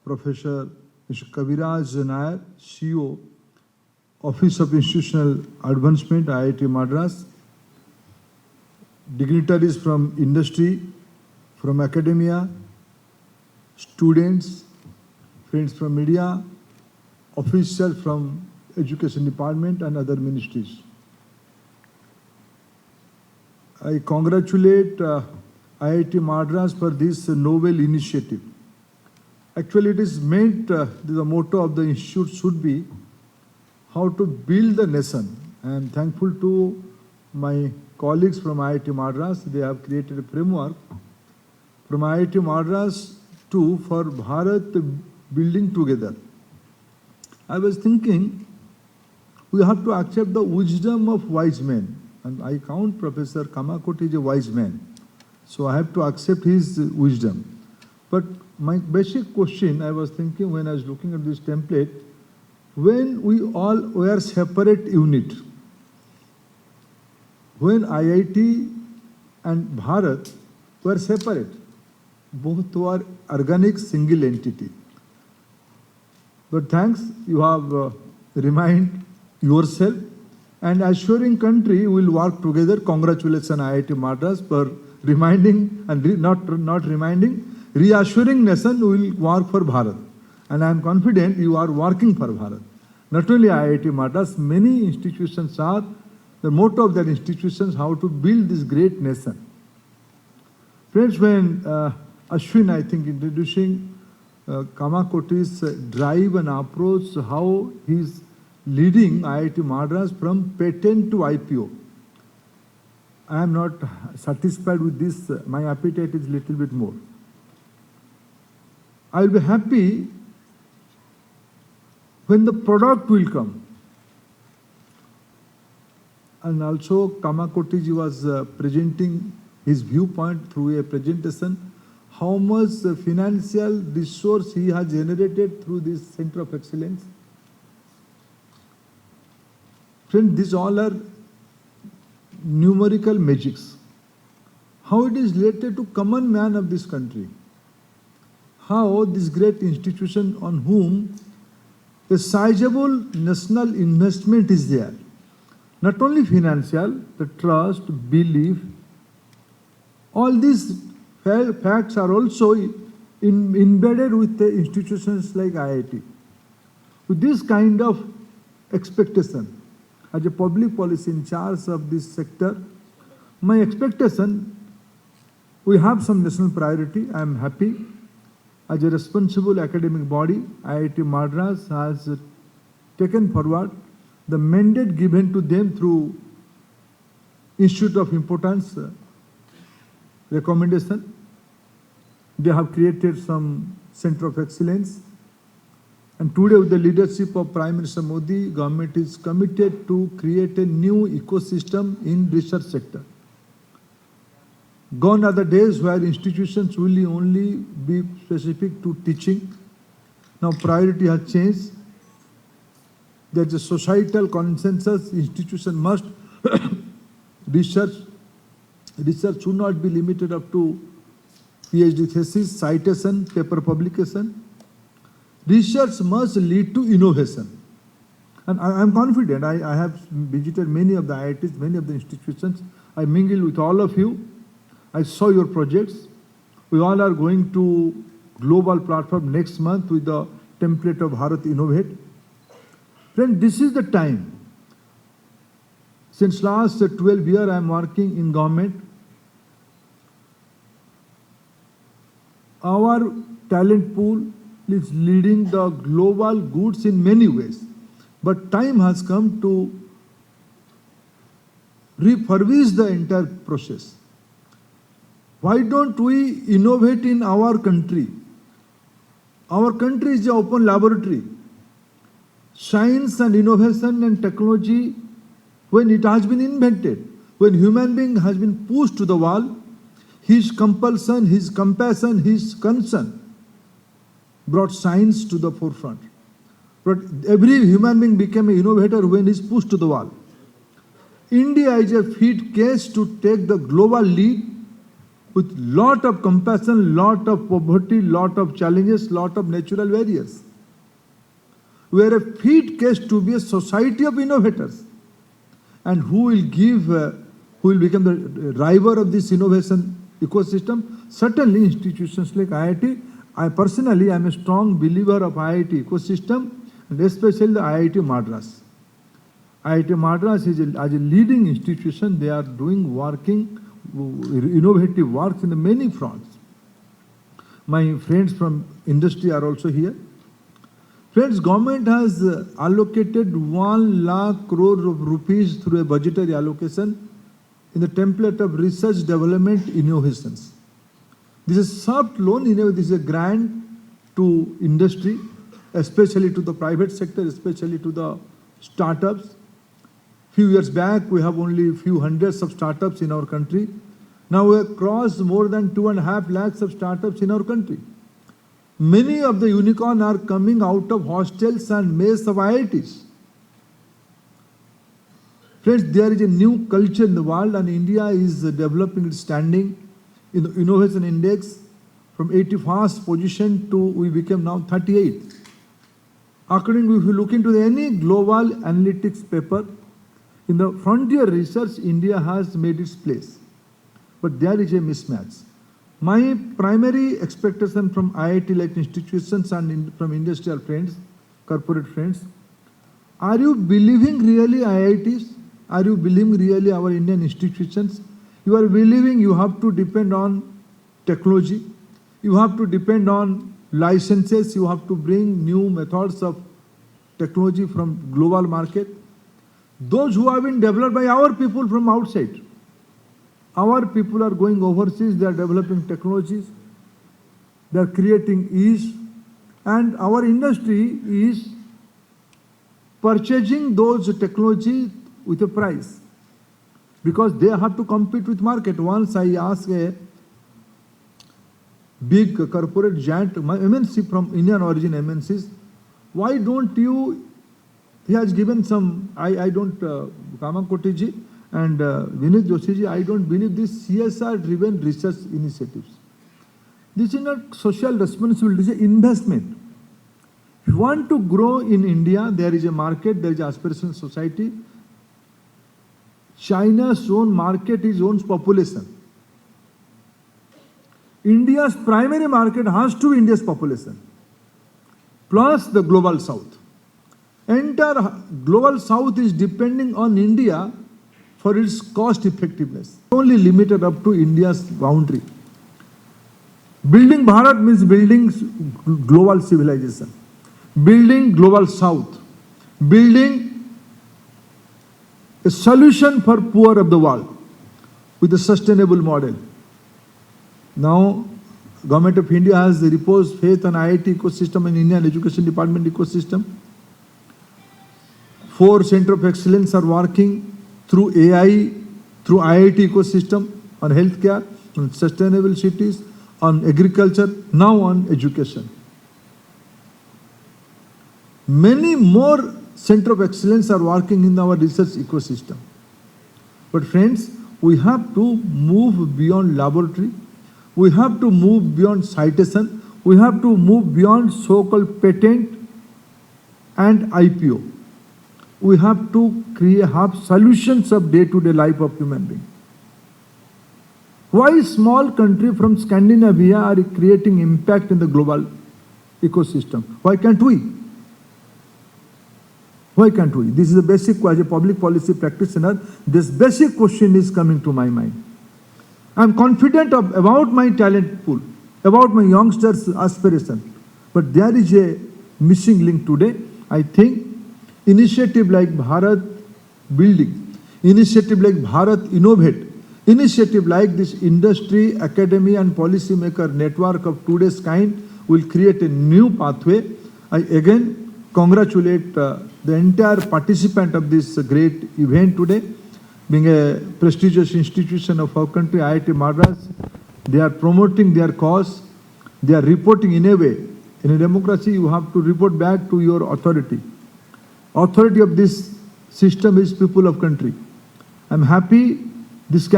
Professor Mr. Kaviraj Nair, CEO, Office of Institutional Advancement, IIT Madras, dignitaries from industry, from academia, students, friends from media, officials from Education Department and other ministries. I congratulate IIT Madras for this novel initiative. Actually, it is meant, the motto of the institute should be how to build the nation. I am thankful to my colleagues from IIT Madras. They have created a framework from IIT Madras to for Bharat building together. I was thinking we have to accept the wisdom of wise men. And I count Professor Kamakoti as a wise man. So I have to accept his wisdom. But my basic question I was thinking when I was looking at this template, when we all were separate unit, when IIT and Bharat were separate, both were organic single entity. But thanks, you have reminded yourself and assuring country will work together. Congratulations IIT Madras for reminding and not reminding, reassuring nation will work for Bharat. And I am confident you are working for Bharat. Not only IIT Madras, many institutions are, the motto of their institutions, how to build this great nation. Friends, when Ashwin, I think, introducing Kamakoti's drive and approach, how he is leading IIT Madras from patent to IPO. I am not satisfied with this. My appetite is a little bit more. I will be happy when the product will come. And also Kamakoti was presenting his viewpoint through a presentation, how much financial resource he has generated through this Center of Excellence. Friends, these all are numerical magics. How it is related to common man of this country. How this great institution on whom a sizable national investment is there. Not only financial, the trust, belief, all these facts are also embedded with the institutions like IIT. With this kind of expectation, as a public policy in charge of this sector, my expectation, we have some national priority. I am happy. As a responsible academic body, IIT Madras has taken forward the mandate given to them through Institute of Importance recommendation. They have created some Center of Excellence. And today, with the leadership of Prime Minister Modi, government is committed to create a new ecosystem in research sector. Gone are the days where institutions will only be specific to teaching. Now priority has changed. There is a societal consensus. Institution must research should not be limited up to PhD thesis, citation, paper publication. Research must lead to innovation. And I am confident. I have visited many of the IITs, many of the institutions. I mingle with all of you. I saw your projects. We all are going to global platform next month with the template of Bharat Innovate. Friend, this is the time. Since last 12 years, I am working in government. Our talent pool is leading the global goods in many ways. But time has come to refurbish the entire process. Why don't we innovate in our country? Our country is an open laboratory. Science and innovation and technology, when it has been invented, when human being has been pushed to the wall, his compulsion, his compassion, his concern brought science to the forefront. But every human being became an innovator when he is pushed to the wall. India is a fit case to take the global lead with lot of compassion, lot of poverty, lot of challenges, lot of natural barriers. We are a fit case to be a society of innovators. And who will become the driver of this innovation ecosystem? Certainly institutions like IIT. I personally am a strong believer of IIT ecosystem, and especially the IIT Madras. IIT Madras is as a leading institution. They are doing innovative works in many fronts. My friends from industry are also here. Friends, government has allocated 1 lakh crore of rupees through a budgetary allocation in the template of research development innovations. This is soft loan, this is a grant to industry, especially to the private sector, especially to the startups. Few years back, we have only a few hundreds of startups in our country. Now we have crossed more than 2.5 lakhs of startups in our country. Many of the unicorns are coming out of hostels and mess of IITs. Friends, there is a new culture in the world, and India is developing its standing in the innovation index from 81st position to we became now 38th. According, if you look into any global analytics paper, in the frontier research, India has made its place. But there is a mismatch. My primary expectation from IIT-like institutions and from industrial friends, corporate friends, are you believing really IITs? Are you believing really our Indian institutions? You are believing you have to depend on technology, you have to depend on licenses, you have to bring new methods of technology from global market. Those who have been developed by our people from outside. Our people are going overseas, they are developing technologies, they are creating ease, and our industry is purchasing those technologies with a price because they have to compete with market. Once I asked a big corporate giant, MNC from Indian origin MNCs, why don't you, he has given some, I don't, Kamakoti ji and Vinit Joshi ji, I don't believe this CSR driven research initiatives. This is not social responsibility, this is investment. If you want to grow in India, there is a market, there is an aspirational society. China's own market is own population. India's primary market has to be India's population, plus the global south. Entire global south is depending on India for its cost effectiveness. Only limited up to India's boundary. Building Bharat means building global civilization, building global south, building a solution for poor of the world with a sustainable model. Now, Government of India has reposed faith on IIT ecosystem and Indian Education Department ecosystem. 4 centers of excellence are working through AI, through IIT ecosystem, on healthcare, on sustainable cities, on agriculture, now on education. Many more centers of excellence are working in our research ecosystem. But friends, we have to move beyond laboratory, we have to move beyond citation, we have to move beyond so-called patent and IPO. We have to have solutions of day-to-day life of human being. Why small country from Scandinavia are creating impact in the global ecosystem? Why can't we? Why can't we? This is a basic, as a public policy practitioner, this basic question is coming to my mind. I am confident about my talent pool, about my youngsters' aspiration, but there is a missing link today. I think initiative like Bharat Building, initiative like Bharat Innovate, initiative like this industry, academy and policy maker network of today's kind will create a new pathway. I again congratulate the entire participant of this great event today. Being a prestigious institution of our country, IIT Madras, they are promoting their cause, they are reporting in a way. In a democracy, you have to report back to your authority. Authority of this system is people of country. I'm happy This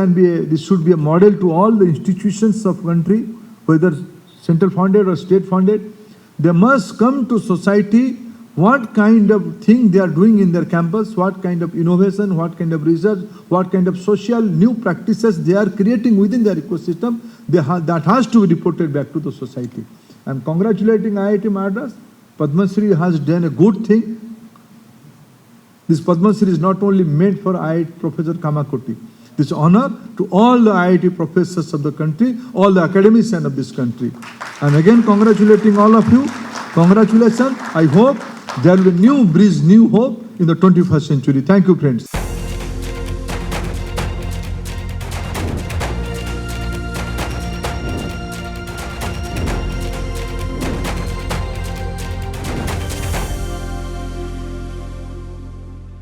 should be a model to all the institutions of country, whether central funded or state funded. They must come to society what kind of thing they are doing in their campus, what kind of innovation, what kind of research, what kind of social new practices they are creating within their ecosystem. That has to be reported back to the society. I am congratulating IIT Madras. Padma Shri has done a good thing. This Padma Shri is not only meant for IIT Professor Kamakoti. This honor to all the IIT professors of the country, all the academicians of this country. And again, congratulating all of you. Congratulations. I hope there will be new breeze, new hope in the 21st century. Thank you, friends.